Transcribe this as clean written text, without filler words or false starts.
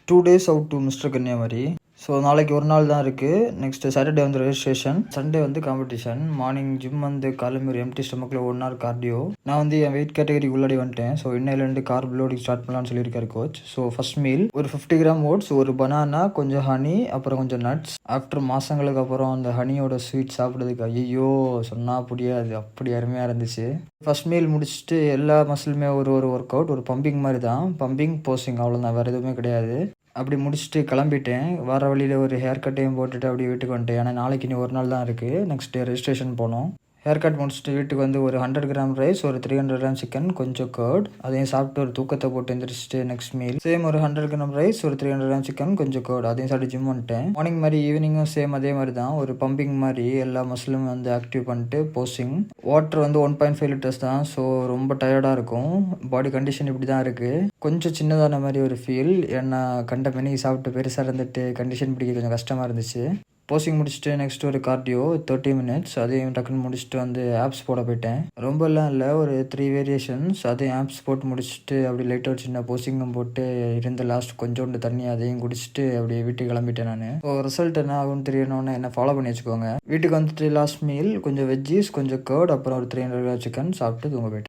2 days out to mister Kanyakumari. So நாளைக்கு ஒரு நாள் தான் இருக்குது. நெக்ஸ்ட்டு சாட்டர்டே வந்து ரெஜிஸ்ட்ரேஷன், சண்டே வந்து காம்படிஷன். மார்னிங் ஜிம் வந்து காலையில் ஒரு எம்டி ஸ்டமக்கில் 1 hour கார்டியோ. நான் வந்து என் வெயிட் கேட்டகரி உள்ளாடி வந்துட்டேன். ஸோ இன்னையிலேருந்து கார்ப் லோடிங் ஸ்டார்ட் பண்ணலான்னு சொல்லியிருக்காரு கோச். ஸோ ஃபர்ஸ்ட் மீல் ஒரு 50 கிராம் ஓட்ஸ், ஒரு பனானா, கொஞ்சம் ஹனி, அப்புறம் கொஞ்சம் நட்ஸ். ஆஃப்டர் மாதங்களுக்கு அப்புறம் அந்த ஹனியோட ஸ்வீட் சாப்பிட்றதுக்கு ஐயோ சொன்னால் புரியாது, அப்படி அருமையாக இருந்துச்சு. ஃபர்ஸ்ட் மீல் முடிச்சுட்டு எல்லா மசிலுமே ஒரு ஒரு ஒர்க் அவுட், ஒரு பம்பிங் மாதிரி தான். பம்பிங் போஸிங் அவ்வளோதான், வேறு எதுவுமே கிடையாது. அப்படி முடிச்சுட்டு கிளம்பிட்டேன். வர வழியில் ஒரு ஹேர் கட்டையும் போட்டுட்டு அப்படியே வீட்டுக்கு வந்துட்டேன். ஏன்னா நாளைக்கு இனி ஒரு நாள் தான் இருக்குது. நெக்ஸ்ட் டே ரெஜிஸ்ட்ரேஷன் போனோம். ஹேர் கட் முடிச்சுட்டு வீட்டுக்கு வந்து ஒரு 100 கிராம் ரைஸ், ஒரு 300 கிராம் சிக்கன், கொஞ்சம் கர்ட், அதையும் சாப்பிட்டு ஒரு தூக்கத்தை போட்டு எழுந்திரிச்சிட்டு நெக்ஸ்ட் மீல் சேம் ஒரு 100 கிராம் ரைஸ், ஒரு 300 கிராம் சிக்கன், கொஞ்சம் கர்ட், அதையும் சாப்பிட்டு ஜிம் வந்துட்டேன். மார்னிங் மாதிரி ஈவினிங்கும் சேம் அதே மாதிரி தான். ஒரு பம்பிங் மாதிரி எல்லா மசிலும் வந்து ஆக்டிவ் பண்ணிட்டு போஸ்டிங். வாட்டர் வந்து 1.5 லிட்டர்ஸ் தான். ஸோ ரொம்ப டயர்டாக இருக்கும். பாடி கண்டிஷன் இப்படி தான் இருக்குது. கொஞ்சம் சின்னதான மாதிரி ஒரு ஃபீல். ஏன்னா கண்ட மெனி சாப்பிட்டு பெருசாக இருந்துட்டு கண்டிஷன் பிடிக்க கொஞ்சம் கஷ்டமாக இருந்துச்சு. போஸ்டிங் முடிச்சுட்டு நெக்ஸ்ட் ஒரு கார்டியோ 30 மினிட்ஸ், அதையும் டக்குன்னு முடிச்சுட்டு வந்து ஆப்ஸ் போட போயிட்டேன். ரொம்பலாம் இல்லை, ஒரு 3 வேரியேஷன்ஸ். அதையும் ஆப்ஸ் போட்டு முடிச்சுட்டு அப்படி லைட்டாக ஒரு சின்ன போஸ்டிங்கும் போட்டு இருந்த லாஸ்ட் கொஞ்சோண்டு தண்ணி அதையும் குடிச்சிட்டு அப்படியே வீட்டுக்கு கிளம்பிட்டேன் நான். ஸோ ரிசல்ட் என்ன ஆகும்னு தெரியணும்னு என்ன ஃபாலோ பண்ணி வச்சுக்கோங்க. வீட்டுக்கு வந்துட்டு லாஸ்ட் மீல் கொஞ்சம் வெஜ்ஜீஸ், கொஞ்சம் கர்ட், அப்புறம் ஒரு 300 கிராம் சிக்கன் சாப்பிட்டு தூங்க போயிட்டேன்.